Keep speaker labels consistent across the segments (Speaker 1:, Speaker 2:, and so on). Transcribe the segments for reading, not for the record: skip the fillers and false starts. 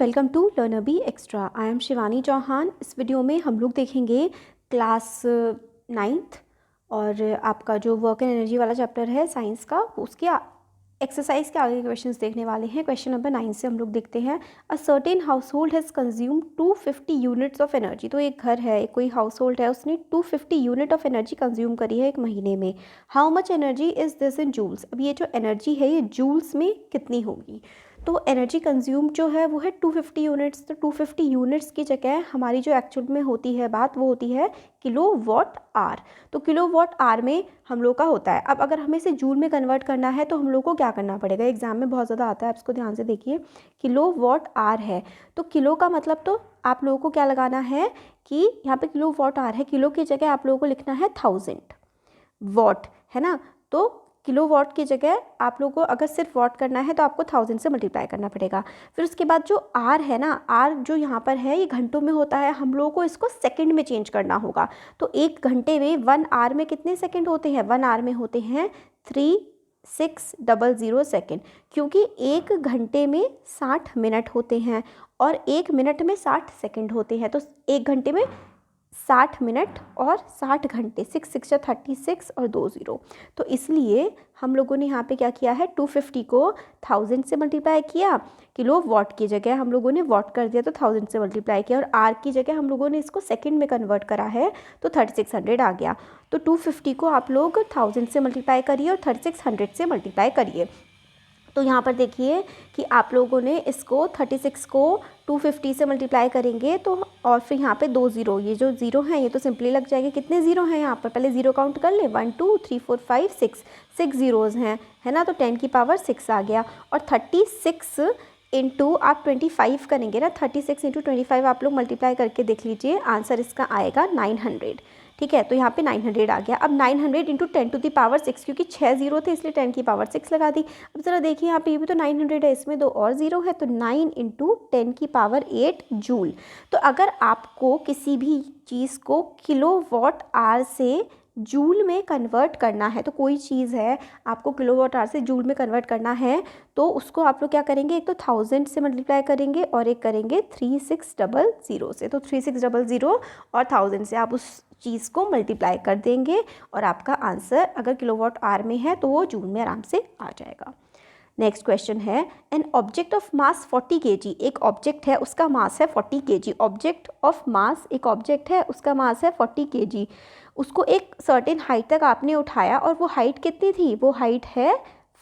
Speaker 1: Welcome to learner B extra. I am Shivani Chauhan. इस video में हम लोग देखेंगे क्लास 9th और आपका जो वर्क एंड एनर्जी वाला चैप्टर है साइंस का, उसके एक्सरसाइज के आगे क्वेश्चंस देखने वाले हैं। क्वेश्चन नंबर 9 से हम लोग देखते हैं। A certain house hold has consume 250 units of energy. तो एक घर है, कोई हाउस होल्ड है, उसने 250 यूनिट ऑफ एनर्जी कंज्यूम करी है एक महीने में। How much energy is this in joules. अब ये जो एनर्जी है ये जूल्स में कितनी होगी। तो एनर्जी कंज्यूम जो है वो है 250 यूनिट्स। तो 250 यूनिट्स की जगह हमारी जो एक्चुअल में होती है बात वो होती है किलो वॉट आर। तो किलो वॉट आर में हम लोग का होता है। अब अगर हमें इसे जूल में कन्वर्ट करना है तो हम लोग को क्या करना पड़ेगा, एग्जाम में बहुत ज़्यादा आता है, आप इसको ध्यान से देखिए। किलो वॉट आर है तो किलो का मतलब तो आप लोगों को क्या लगाना है कि यहाँ पे किलो वॉट आर है, किलो की जगह आप लोगों को लिखना है 1000 वॉट, है ना। तो किलो वॉट की जगह आप लोगों को अगर सिर्फ वॉट करना है तो आपको 1000 से मल्टीप्लाई करना पड़ेगा। फिर उसके बाद जो आर है ना, आर जो यहाँ पर है ये घंटों में होता है, हम लोगों को इसको सेकंड में चेंज करना होगा। तो एक घंटे में 1 आवर में कितने सेकंड होते हैं, 1 आवर में होते हैं 3600 सेकंड, क्योंकि एक घंटे में 60 मिनट होते हैं और एक मिनट में 60 सेकंड होते हैं। तो एक घंटे में 60 मिनट और 60 घंटे, 6 6 36 और 2 0। तो इसलिए हम लोगों ने यहाँ पे क्या किया है, 250 को 1000 से मल्टीप्लाई किया, किलो वॉट की जगह हम लोगों ने वॉट कर दिया तो 1000 से मल्टीप्लाई किया, और आर की जगह हम लोगों ने इसको सेकंड में कन्वर्ट करा है तो 3600 आ गया। तो 250 को आप लोग 1000 से मल्टीप्लाई करिए और 3600 से मल्टीप्लाई करिए। तो यहाँ पर देखिए कि आप लोगों ने इसको 36 को 250 से मल्टीप्लाई करेंगे तो, और फिर यहाँ पे 2 0, ये जो ज़ीरो हैं ये तो सिंपली लग जाएंगे। कितने ज़ीरो हैं यहाँ पर, पहले ज़ीरो काउंट कर ले, 1 2 3 4 5 6 ज़ीरोज़ हैं, है ना। तो 10 की पावर 6 आ गया। और 36 इंटू आप 25 करेंगे ना, 36 इंटू 25 आप लोग मल्टीप्लाई करके देख लीजिए, आंसर इसका आएगा 900। ठीक है, तो यहाँ पे 900 आ गया। अब 900 इंटू 10 टू द पावर 6, क्योंकि 6 जीरो थे इसलिए 10 की पावर 6 लगा दी। अब ज़रा देखिए यहाँ पे ये भी तो 900 है, इसमें 2 और ज़ीरो है, तो 9 इंटू 10 की पावर 8 जूल। तो अगर आपको किसी भी चीज़ को किलो वॉट आर से जूल में कन्वर्ट करना है, तो कोई चीज़ है आपको किलो वॉट आर से जूल में कन्वर्ट करना है, तो उसको आप लोग क्या करेंगे, एक तो 1000 से मल्टीप्लाई करेंगे और एक करेंगे 3600 से। तो 3600 और 1000 से आप उस चीज़ को मल्टीप्लाई कर देंगे और आपका आंसर अगर किलोवाट आवर में है तो वो जूल में आराम से आ जाएगा। नेक्स्ट क्वेश्चन है, an object of mass 40 kg। एक ऑब्जेक्ट है उसका मास है 40 kg। ऑब्जेक्ट ऑफ मास, एक ऑब्जेक्ट है उसका मास है 40 kg। उसको एक सर्टेन हाइट तक आपने उठाया और वो हाइट कितनी थी, वो हाइट है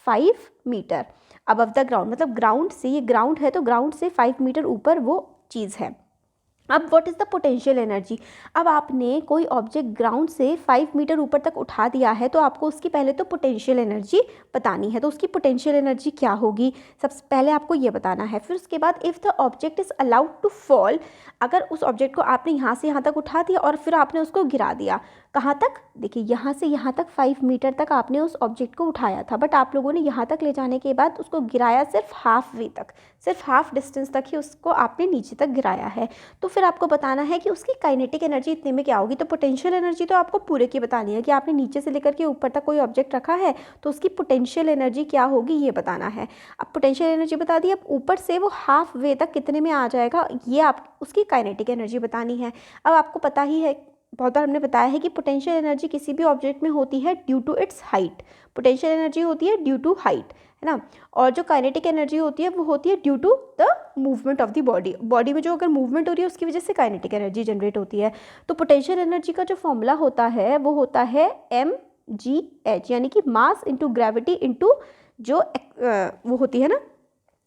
Speaker 1: 5 मीटर अबव द ग्राउंड। मतलब ग्राउंड से, ये ग्राउंड है तो ग्राउंड से 5 मीटर ऊपर वो चीज़ है। अब what is the potential energy. अब आपने कोई ऑब्जेक्ट ग्राउंड से 5 मीटर ऊपर तक उठा दिया है तो आपको उसकी पहले तो पोटेंशियल एनर्जी बतानी है। तो उसकी पोटेंशियल एनर्जी क्या होगी, सबसे पहले आपको ये बताना है। फिर उसके बाद if the object is allowed to fall, अगर उस ऑब्जेक्ट को आपने यहाँ से यहाँ तक उठा दिया और फिर आपने उसको गिरा दिया, कहाँ तक, देखिए यहाँ से यहाँ तक 5 मीटर तक आपने उस ऑब्जेक्ट को उठाया था, बट आप लोगों ने यहाँ तक ले जाने के बाद उसको गिराया सिर्फ हाफ वे तक, सिर्फ हाफ डिस्टेंस तक ही उसको आपने नीचे तक गिराया है। तो फिर आपको बताना है कि उसकी काइनेटिक एनर्जी इतने में क्या होगी। तो पोटेंशियल एनर्जी तो आपको पूरे की बतानी है कि आपने नीचे से लेकर के ऊपर तक कोई ऑब्जेक्ट रखा है तो उसकी पोटेंशियल एनर्जी क्या होगी ये बताना है। अब पोटेंशियल एनर्जी बता दी, अब ऊपर से वो हाफ वे तक कितने में आ जाएगा ये आप उसकी काइनेटिक एनर्जी बतानी है। अब आपको पता ही है, बहुत बार हमने बताया है कि पोटेंशियल एनर्जी किसी भी ऑब्जेक्ट में होती है due to its height. Potential energy होती है ड्यू टू हाइट, है ना। और जो काइनेटिक एनर्जी होती है वो होती है due to the movement of the body. Body में जो अगर मूवमेंट हो रही है उसकी वजह से काइनेटिक एनर्जी जनरेट होती है। तो पोटेंशियल एनर्जी का जो फॉर्मूला होता है वो होता है mgh, यानी कि मास इंटू ग्रेविटी इंटू जो वो होती है ना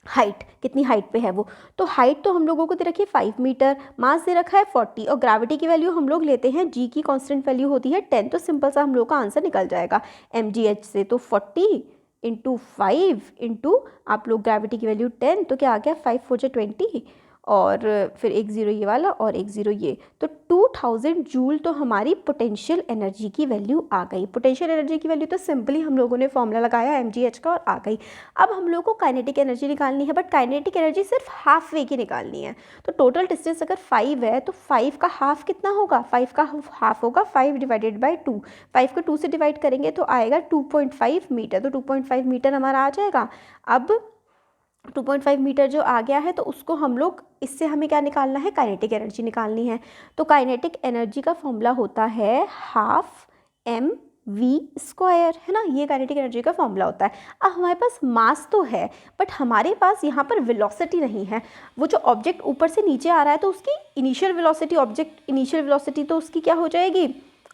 Speaker 1: हाइट, कितनी हाइट पे है वो। तो हाइट तो हम लोगों को दे रखी है 5 मीटर, मास दे रखा है 40 और ग्रेविटी की वैल्यू हम लोग लेते हैं g की कांस्टेंट वैल्यू होती है 10। तो सिंपल सा हम लोग का आंसर निकल जाएगा mgh से। तो 40 इंटू 5 इंटू आप लोग ग्रेविटी की वैल्यू 10, तो क्या आ गया 5 4 20 और फिर 1 0 ये वाला और 1 0 ये, तो 2000 जूल तो हमारी पोटेंशियल एनर्जी की वैल्यू आ गई। पोटेंशियल एनर्जी की वैल्यू तो सिंपली हम लोगों ने फॉर्मूला लगाया mgh का और आ गई। अब हम लोग को काइनेटिक एनर्जी निकालनी है, बट काइनेटिक एनर्जी सिर्फ हाफ वे की निकालनी है। तो टोटल डिस्टेंस अगर 5 है तो 5 का हाफ कितना होगा, 5 का हाफ होगा 5 डिवाइडेड बाई 2। 5 को 2 से डिवाइड करेंगे तो आएगा 2.5 मीटर, तो 2.5 मीटर हमारा आ जाएगा। अब 2.5 मीटर जो आ गया है, तो उसको हम लोग, इससे हमें क्या निकालना है, काइनेटिक एनर्जी निकालनी है। तो काइनेटिक एनर्जी का फॉर्मूला होता है हाफ एम वी स्क्वायर, है ना, ये काइनेटिक एनर्जी का फॉर्मूला होता है। अब हमारे पास मास तो है, बट हमारे पास यहाँ पर वेलोसिटी नहीं है। वो जो ऑब्जेक्ट ऊपर से नीचे आ रहा है, तो उसकी initial velocity, object initial velocity तो उसकी क्या हो जाएगी,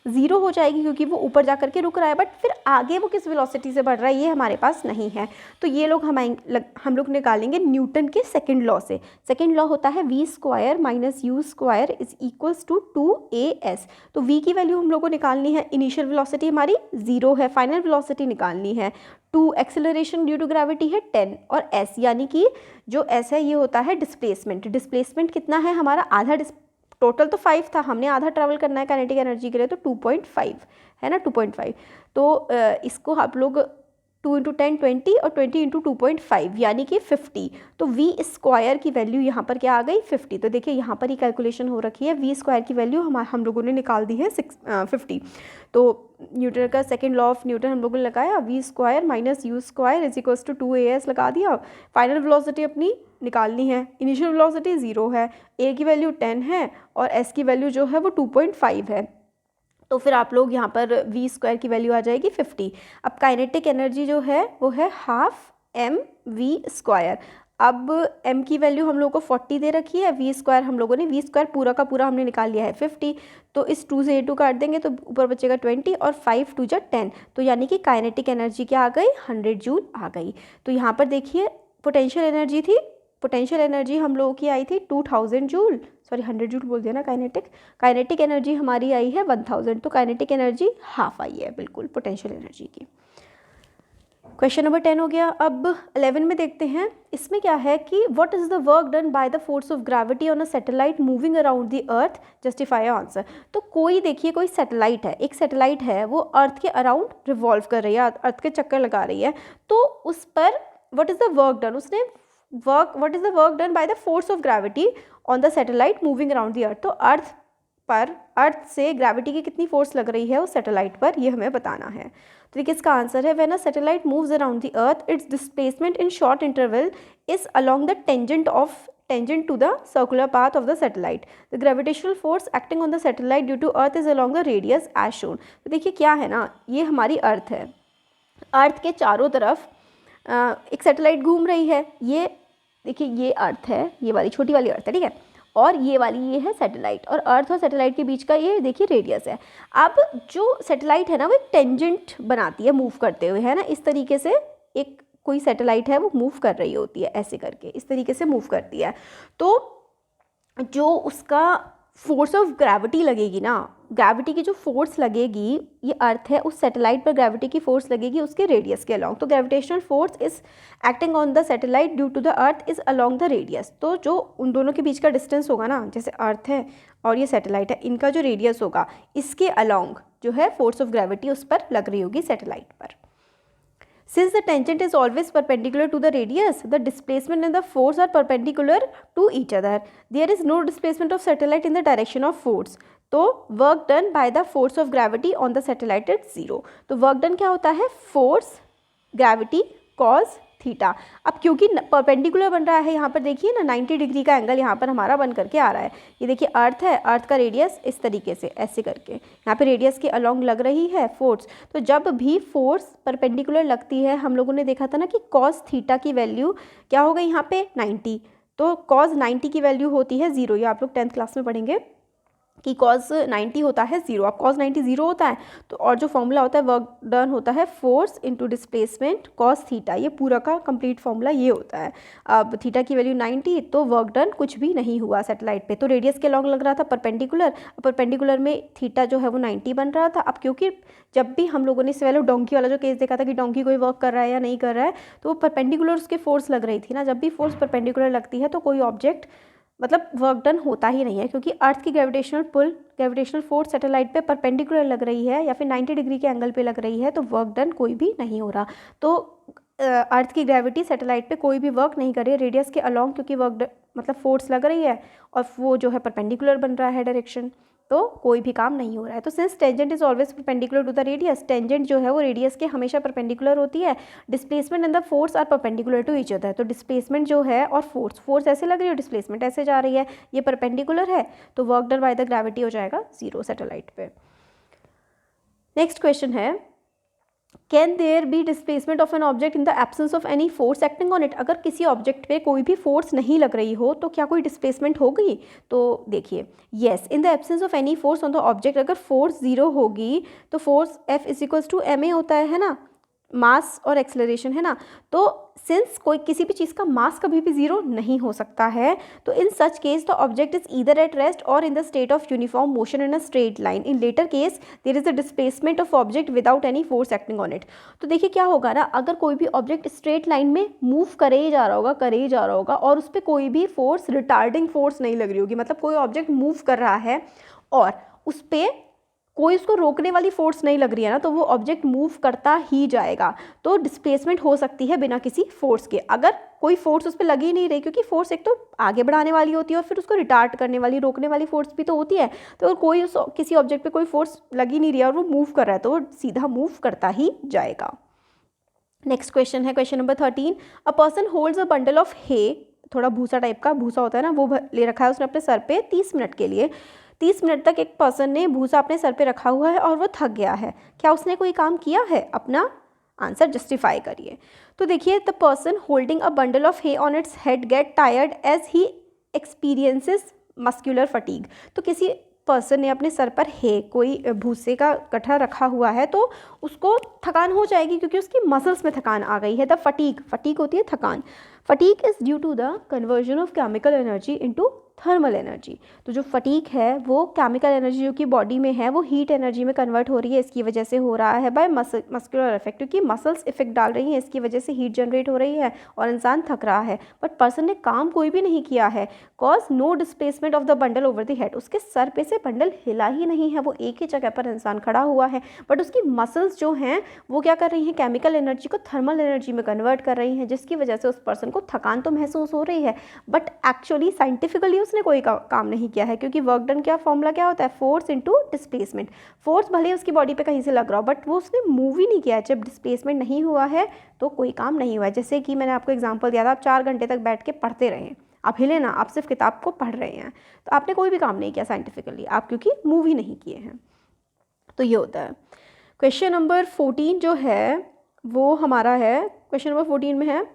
Speaker 1: ज़ीरो हो जाएगी, क्योंकि वो ऊपर जा करके रुक रहा है। बट फिर आगे वो किस वेलोसिटी से बढ़ रहा है, ये हमारे पास नहीं है। तो ये लोग हम लोग निकालेंगे न्यूटन के सेकंड लॉ से। सेकंड लॉ होता है v square minus u square is equals to 2as। तो v की वैल्यू हम लोग को निकालनी है, इनिशियल वेलोसिटी हमारी 0 है, फाइनल वेलोसिटी निकालनी है 2, एक्सेलरेशन ड्यू टू ग्रेविटी है 10, और s यानी कि जो s है ये होता है डिस्प्लेसमेंट। डिस्प्लेसमेंट कितना है हमारा, आधा, टोटल तो 5 था, हमने आधा ट्रैवल करना है काइनेटिक एनर्जी के लिए, तो 2.5 है ना, 2.5। तो इसको आप लोग 2 × 10 20 और 20 × 2.5 यानी कि 50। तो v स्क्वायर की वैल्यू यहाँ पर क्या आ गई, 50। तो देखिए यहाँ पर ही कैलकुलेशन हो रखी है, v स्क्वायर की वैल्यू हम लोगों ने निकाल दी है 50। तो न्यूटन का सेकंड लॉ ऑफ न्यूटन हम लोगों ने लगाया, v square minus u square is equals to 2as लगा दिया। फाइनल वेलोसिटी अपनी निकालनी है, इनिशियल वेलोसिटी 0 है, a की वैल्यू 10 है और s की वैल्यू जो है वो 2.5 है। तो फिर आप लोग यहाँ पर v स्क्वायर की वैल्यू आ जाएगी 50। अब काइनेटिक एनर्जी जो है वो है हाफ एम वी स्क्वायर। अब m की वैल्यू हम लोगों को 40 दे रखी है, v स्क्वायर हम लोगों ने, v स्क्वायर पूरा का पूरा हमने निकाल लिया है 50। तो इस 2 से 2 काट देंगे तो ऊपर बचेगा 20 और 5 2 जा 10। तो यानी कि काइनेटिक एनर्जी क्या आ गई, 100 जूल आ गई। तो यहाँ पर देखिए पोटेंशियल एनर्जी थी, पोटेंशियल एनर्जी हम लोगों की आई थी 2000 जूल, सॉरी 100 जूल बोल दिया ना, काइनेटिक एनर्जी हमारी आई है 1000। तो काइनेटिक एनर्जी हाफ आई है बिल्कुल पोटेंशियल एनर्जी की। क्वेश्चन नंबर 10 हो गया। अब 11 में देखते हैं, इसमें क्या है कि what is the work done by the force of gravity on a satellite moving around the earth, justify answer. तो कोई देखिए, कोई सैटेलाइट है, एक सैटेलाइट है, वो अर्थ के अराउंड रिवॉल्व कर रही है, अर्थ के चक्कर लगा रही है। तो उस पर what is the work done, उसने what is the work done by the force of gravity on the satellite moving around the earth। तो अर्थ से ग्रेविटी की कितनी फोर्स लग रही है उस सैटेलाइट पर, ये हमें बताना है। तो देखिए इसका आंसर है, when a satellite moves around the earth it's displacement in short interval is along the tangent to the circular path of the satellite. The gravitational force acting on the satellite due to earth is along the radius as shown। तो देखिए क्या है ना, ये हमारी अर्थ है, अर्थ के चारों तरफ एक सैटेलाइट घूम रही है। ये देखिए ये अर्थ है, ये वाली छोटी वाली अर्थ है, ठीक है, और ये वाली ये है सैटेलाइट, और अर्थ और सैटेलाइट के बीच का ये देखिए रेडियस है। अब जो सैटेलाइट है ना वो एक टेंजेंट बनाती है मूव करते हुए, है ना, इस तरीके से एक कोई सैटेलाइट है वो मूव कर रही होती है, ऐसे करके इस तरीके से मूव करती है। तो जो उसका फोर्स ऑफ ग्रेविटी लगेगी ना, ग्रेविटी की जो फोर्स लगेगी, ये अर्थ है, उस सैटेलाइट पर ग्रेविटी की फोर्स लगेगी उसके रेडियस के अलॉन्ग। तो gravitational force is acting on the satellite due to the earth is along the radius. तो जो उन दोनों के बीच का डिस्टेंस होगा ना, जैसे अर्थ है और ये सैटेलाइट है, इनका जो रेडियस होगा इसके अलॉन्ग जो है फोर्स ऑफ ग्रेविटी उस पर लग रही होगी सैटेलाइट पर। Since the tangent is always perpendicular to the radius, the displacement and the force are perpendicular to each other. There is no displacement of satellite in the direction of force. तो work done by the force of gravity on the satellite is 0. तो work done क्या होता है, force gravity cos theta. अब क्योंकि perpendicular बन रहा है, यहाँ पर देखिए ना 90 डिग्री का एंगल यहाँ पर हमारा बन करके आ रहा है। ये देखिए अर्थ है, अर्थ का रेडियस इस तरीके से ऐसे करके यहाँ पे रेडियस के अलॉन्ग लग रही है फोर्स। तो जब भी फोर्स परपेंडिकुलर लगती है, हम लोगों ने देखा था ना कि कॉस थीटा की वैल्यू क्या हो गई यहाँ पे 90, तो कॉस 90 की वैल्यू होती है 0। ये आप लोग 10th क्लास में पढ़ेंगे कि कॉस 90 होता है 0। अब कॉस 90 0 होता है तो, और जो फॉर्मूला होता है वर्क डन होता है force into displacement cos theta, ये पूरा का कंप्लीट फॉर्मूला ये होता है। अब थीटा की वैल्यू 90, तो वर्क डन कुछ भी नहीं हुआ सैटेलाइट पे। तो रेडियस के लॉन्ग लग रहा था परपेंडिकुलर, परपेंडिकुलर में थीटा जो है वो 90 बन रहा था। अब क्योंकि जब भी हम लोगों ने इससे पहले डोंकी वाला जो केस देखा था कि डोंकी कोई वर्क कर रहा है या नहीं कर रहा है, तो वो परपेंडिकुलर उसके फोर्स लग रही थी ना। जब भी फोर्स परपेंडिकुलर लगती है तो कोई ऑब्जेक्ट मतलब वर्क डन होता ही नहीं है, क्योंकि अर्थ की ग्रेविटेशनल फोर्स सैटेलाइट पे परपेंडिकुलर लग रही है या फिर 90 डिग्री के एंगल पे लग रही है, तो वर्क डन कोई भी नहीं हो रहा। तो अर्थ की ग्रेविटी सैटेलाइट पे कोई भी वर्क नहीं कर रही है रेडियस के अलॉन्ग, क्योंकि वर्क मतलब फोर्स लग रही है और वो जो है परपेंडिकुलर बन रहा है डायरेक्शन। तो कोई भी काम नहीं हो रहा है। तो since tangent is always perpendicular to the radius, tangent जो है वो रेडियस के हमेशा परपेंडिकुलर होती है। Displacement and the force are perpendicular to each other, तो डिस्प्लेसमेंट जो है और फोर्स ऐसे लग रही है, डिस्प्लेसमेंट ऐसे जा रही है, ये परपेंडिकुलर है, तो work done by the gravity हो जाएगा 0 सैटेलाइट पे। नेक्स्ट क्वेश्चन है, can there be displacement of an object in the absence of any force acting on it, अगर किसी ऑब्जेक्ट पे कोई भी फोर्स नहीं लग रही हो तो क्या कोई डिस्प्लेसमेंट होगी? तो देखिए, yes, in the absence of any force on the object, अगर फोर्स 0 होगी तो force F is equals to ma होता है ना, मास और एक्सेलरेशन है ना। तो सिंस कोई किसी भी चीज़ का मास कभी भी 0 नहीं हो सकता है, तो in such case the object is either at rest और in the state of uniform motion in a straight line. In latter case there is the displacement of object without any force acting on it. तो देखिए क्या होगा ना, अगर कोई भी object straight line में मूव करे ही जा रहा होगा और उस पर कोई भी फोर्स, रिटार्डिंग फोर्स नहीं लग रही होगी, मतलब कोई ऑब्जेक्ट मूव कर रहा है और उस पर कोई उसको रोकने वाली फोर्स नहीं लग रही है ना, तो वो ऑब्जेक्ट मूव करता ही जाएगा। तो डिस्प्लेसमेंट हो सकती है बिना किसी फोर्स के, अगर कोई फोर्स उस पर लगी ही नहीं रही, क्योंकि फोर्स एक तो आगे बढ़ाने वाली होती है और फिर उसको रिटार्ड करने वाली, रोकने वाली फोर्स भी तो होती है। तो अगर कोई उस किसी ऑब्जेक्ट पे कोई फोर्स लगी नहीं रही है और वो मूव कर रहा है, तो वो सीधा मूव करता ही जाएगा। नेक्स्ट क्वेश्चन है question number 13, a person holds a bundle of hay, थोड़ा भूसा टाइप का भूसा होता है ना, वो ले रखा है उसने अपने सर पे 30 मिनट के लिए। 30 मिनट तक एक पर्सन ने भूसा अपने सर पे रखा हुआ है और वो थक गया है, क्या उसने कोई काम किया है? अपना आंसर जस्टिफाई करिए। तो देखिए, the person holding a bundle of hay on its head get tired as he experiences muscular fatigue. तो किसी पर्सन ने अपने सर पर हे, कोई भूसे का गट्ठा रखा हुआ है, तो उसको थकान हो जाएगी क्योंकि उसकी मसल्स में थकान आ गई है। द फटीग होती है थकान। Fatigue is due to the conversion of chemical energy into thermal energy. तो जो फटीग है वो केमिकल एनर्जी जो कि बॉडी में है वो हीट एनर्जी में कन्वर्ट हो रही है, इसकी वजह से हो रहा है बाय मस्कुलर इफेक्ट, क्योंकि मसल्स इफेक्ट डाल रही हैं, इसकी वजह से हीट जनरेट हो रही है और इंसान थक रहा है। बट पर्सन ने काम कोई भी नहीं किया है, cause no displacement of the bundle over the head, उसके सर पे से बंडल हिला ही नहीं है, वो एक ही जगह पर इंसान खड़ा हुआ है। बट उसकी मसल्स जो हैं वो क्या कर रही हैं, केमिकल एनर्जी को थर्मल एनर्जी में कन्वर्ट कर रही हैं, जिसकी वजह से उस पर्सन को थकान तो महसूस हो रही है, बट एक्चुअली साइंटिफिकली उसने कोई काम नहीं किया है, क्योंकि वर्क डन क्या फॉर्मूला क्या होता है, फोर्स इनटू डिस्प्लेसमेंट। फोर्स भले ही उसकी बॉडी पे कहीं से लग रहा हो, बट वो उसने मूव ही नहीं किया है। जब डिस्प्लेसमेंट नहीं हुआ है तो कोई काम नहीं हुआ है। जैसे कि मैंने आपको एग्जांपल दिया था, आप 4 घंटे तक बैठ के पढ़ते रहे, आप हिले ना, आप सिर्फ किताब को पढ़ रहे हैं, तो आपने कोई भी काम नहीं किया साइंटिफिकली, आप क्योंकि मूव ही नहीं किए हैं। तो ये होता है। क्वेश्चन नंबर 14 जो है वो हमारा है, क्वेश्चन नंबर 14 में है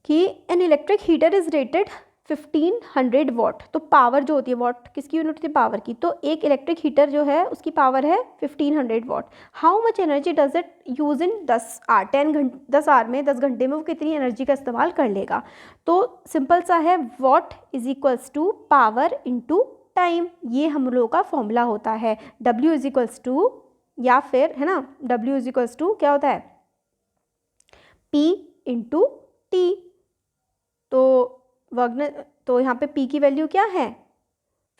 Speaker 1: कि an electric heater is rated 1500 what. तो पावर जो होती है, वॉट किसकी यूनिट होती है, पावर की। तो एक इलेक्ट्रिक हीटर जो है उसकी पावर है 1500 watt. How much energy does it use in 10 hour, 10 hour में, 10 घंटे में वो कितनी एनर्जी का इस्तेमाल कर लेगा। तो सिंपल सा है, watt is equals to power into time, ये हम लोगों का फॉर्मूला होता है। W इज इक्वल्स टू, या फिर है ना, W इज इक्वल्स टू क्या होता है, P इंटू टी। तो यहाँ पे P की वैल्यू क्या है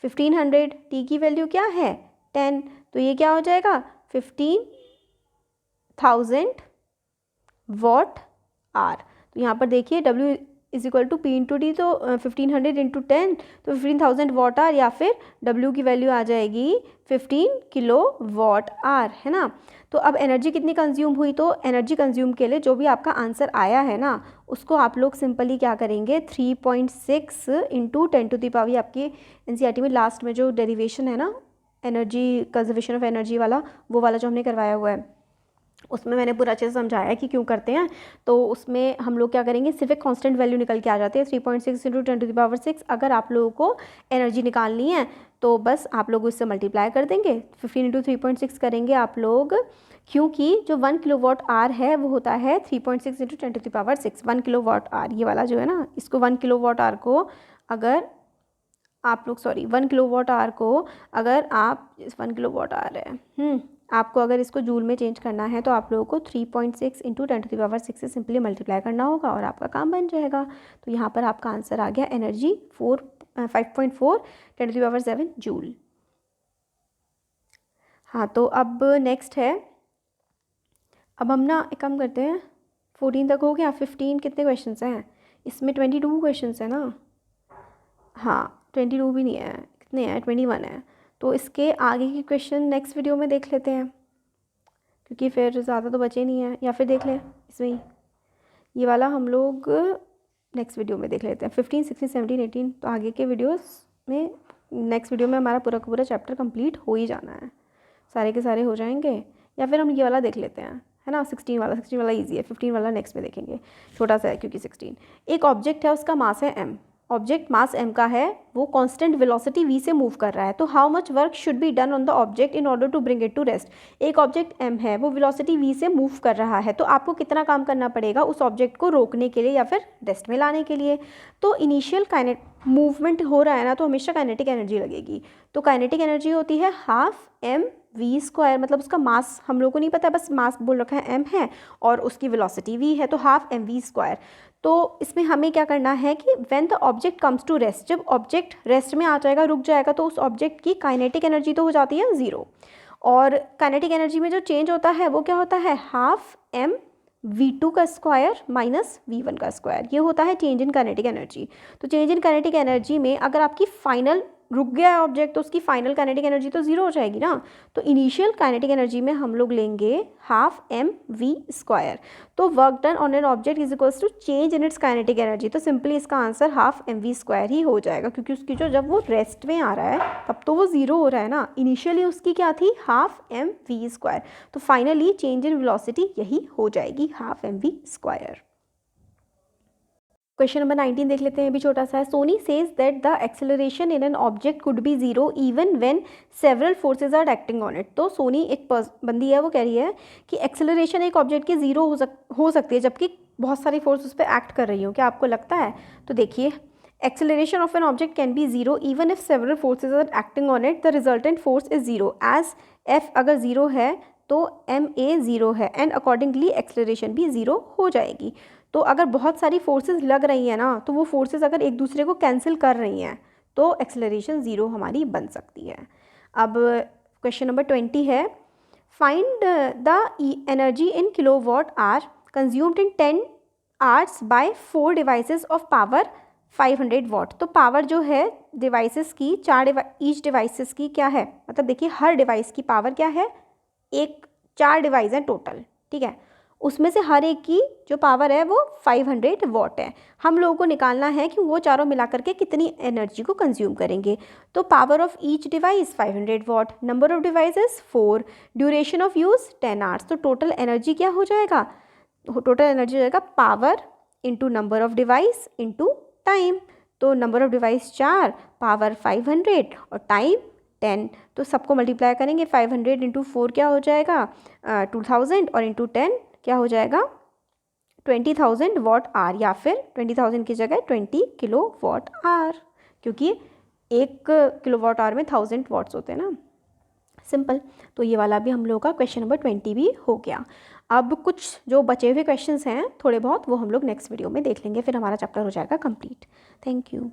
Speaker 1: 1500, T की वैल्यू क्या है 10, तो ये क्या हो जाएगा 15,000 वॉट आर। तो यहाँ पर देखिए W is equal to P into T, तो 1500 इंटू 10 तो 15,000 वॉट आर, या फिर W की वैल्यू आ जाएगी 15 किलो वॉट आर, है ना। तो अब एनर्जी कितनी कंज्यूम हुई, तो एनर्जी कंज्यूम के लिए जो भी आपका आंसर आया है ना, उसको आप लोग सिंपली क्या करेंगे, 3.6 इंटू 10 टू द पावर, आपकी NCERT में लास्ट में जो डेरिवेशन है ना, एनर्जी कंजर्वेशन ऑफ एनर्जी वाला, वो वाला जो हमने करवाया हुआ है, उसमें मैंने पूरा अच्छे से समझाया है कि क्यों करते हैं। तो उसमें हम लोग क्या करेंगे, सिर्फ एक कांस्टेंट वैल्यू निकल के आ जाती है 3.6 इंटू 10 टू द पावर 6। अगर आप लोगों को एनर्जी निकालनी है तो बस आप लोग उससे मल्टीप्लाई कर देंगे, 15 इंटू 3.6 करेंगे आप लोग, क्योंकि जो 1 किलो वॉट आर है वो होता है 3.6 into 10 to the power 6। 1 kilowatt hour ये वाला जो है ना, इसको 1 किलो वॉट आर को अगर आप लोग 1 किलो वॉट आर को अगर आप 1 किलो वॉट आर है, आपको अगर इसको जूल में चेंज करना है तो आप लोगों को 3.6 इंटू 10 टू द पावर 6 से सिंपली मल्टीप्लाई करना होगा और आपका काम बन जाएगा। तो यहाँ पर आपका आंसर आ गया energy 5.4 10 to the power 7 joule. हाँ, तो अब नेक्स्ट है, अब हम ना एक काम करते हैं, 14 तक हो गया, 15 कितने क्वेश्चन हैं इसमें, 22 क्वेश्चन है ना, हाँ 22 भी नहीं है, कितने हैं 21 है। तो इसके आगे के क्वेश्चन नेक्स्ट वीडियो में देख लेते हैं, क्योंकि फिर ज़्यादा तो बचे नहीं हैं, या फिर देख लें इसमें ही, ये वाला हम लोग नेक्स्ट वीडियो में देख लेते हैं। 15, 16, 17, 18 तो आगे के वीडियोस में, नेक्स्ट वीडियो में हमारा पूरा का पूरा चैप्टर कंप्लीट हो ही जाना है, सारे के सारे हो जाएंगे। या फिर हम ये वाला देख लेते हैं, है ना, 16 वाला ईजी है, 15 वाला नेक्स्ट में देखेंगे, छोटा सा है क्योंकि 16। एक ऑब्जेक्ट है, उसका मास है m, ऑब्जेक्ट मास m का है, वो कांस्टेंट वेलोसिटी v से मूव कर रहा है, तो how much work should be done on the object in order to bring it to rest. एक ऑब्जेक्ट m है, वो वेलोसिटी v से मूव कर रहा है, तो आपको कितना काम करना पड़ेगा उस ऑब्जेक्ट को रोकने के लिए या फिर रेस्ट में लाने के लिए। तो इनिशियल मूवमेंट हो रहा है ना, तो हमेशा काइनेटिक एनर्जी लगेगी, तो काइनेटिक एनर्जी होती है हाफ mv², मतलब उसका मास हम लोगों को नहीं पता, बस मास बोल रखा है m है और उसकी वेलोसिटी v है, तो हाफ mv²। तो इसमें हमें क्या करना है कि when the object comes to rest, जब ऑब्जेक्ट रेस्ट में आ जाएगा, रुक जाएगा, तो उस ऑब्जेक्ट की काइनेटिक एनर्जी तो हो जाती है 0, और काइनेटिक एनर्जी में जो चेंज होता है वो क्या होता है, हाफ mv² माइनस v1², ये होता है चेंज इन काइनेटिक एनर्जी। तो चेंज इन काइनेटिक एनर्जी में अगर आपकी फाइनल रुक गया है ऑब्जेक्ट, तो उसकी फाइनल काइनेटिक एनर्जी तो 0 हो जाएगी ना, तो इनिशियल काइनेटिक एनर्जी में हम लोग लेंगे हाफ mv²। तो work done on an object is equals to change in its kinetic energy, तो सिंपली इसका आंसर हाफ mv² ही हो जाएगा, क्योंकि उसकी जो जब वो रेस्ट में आ रहा है तब तो वो 0 हो रहा है ना, इनिशियली उसकी क्या थी, हाफ mv², तो फाइनली चेंज इन वेलोसिटी यही हो जाएगी, हाफ mv²। क्वेश्चन नंबर 19 देख लेते हैं, भी छोटा सा है। Soni says that the acceleration in an object could be 0 even when several forces are acting on it. तो सोनी एक बंदी है, वो कह रही है कि एक्सेलरेशन एक ऑब्जेक्ट की 0 हो सकती है जबकि बहुत सारी फोर्स उस पर एक्ट कर रही हो, क्या आपको लगता है? तो देखिए, acceleration of an object can be 0 even if several forces are acting on it, the resultant force is 0 as f अगर 0 है तो ma 0 है, एंड अकॉर्डिंगली एक्सेलरेशन भी 0 हो जाएगी। तो अगर बहुत सारी फोर्सेस लग रही हैं ना, तो वो फोर्सेस अगर एक दूसरे को कैंसिल कर रही हैं तो एक्सेलरेशन 0 हमारी बन सकती है। अब क्वेश्चन नंबर 20 है, find the energy in kilowatt hour consumed in 10 hours bye 4 devices of power 500 वाट। तो पावर जो है डिवाइसेस की, ईच डिवाइसेस की क्या है, मतलब देखिए हर डिवाइस की पावर क्या है, 4 डिवाइस हैं टोटल, ठीक है, उसमें से हर एक की जो पावर है वो 500 वाट है। हम लोगों को निकालना है कि वो चारों मिला करके कितनी एनर्जी को कंज्यूम करेंगे। तो power of each device 500 watt, number of devices 4, duration of use 10 hours. तो टोटल एनर्जी क्या हो जाएगा, टोटल एनर्जी हो जाएगा power into number of device into time. तो नंबर ऑफ डिवाइस 4, पावर 500 और टाइम 10, तो सबको मल्टीप्लाई करेंगे, 500 इंटू 4 क्या हो जाएगा 2000 और इंटू 10 क्या हो जाएगा 20,000 वाट आर, या फिर 20,000 की जगह 20 किलो वाट आर, क्योंकि 1 किलो वाट आर में 1000 वाट्स होते हैं ना, सिंपल। तो ये वाला भी हम लोग का क्वेश्चन नंबर 20 भी हो गया। अब कुछ जो बचे हुए क्वेश्चंस हैं थोड़े बहुत, वो हम लोग नेक्स्ट वीडियो में देख लेंगे, फिर हमारा चैप्टर हो जाएगा कंप्लीट। Thank you.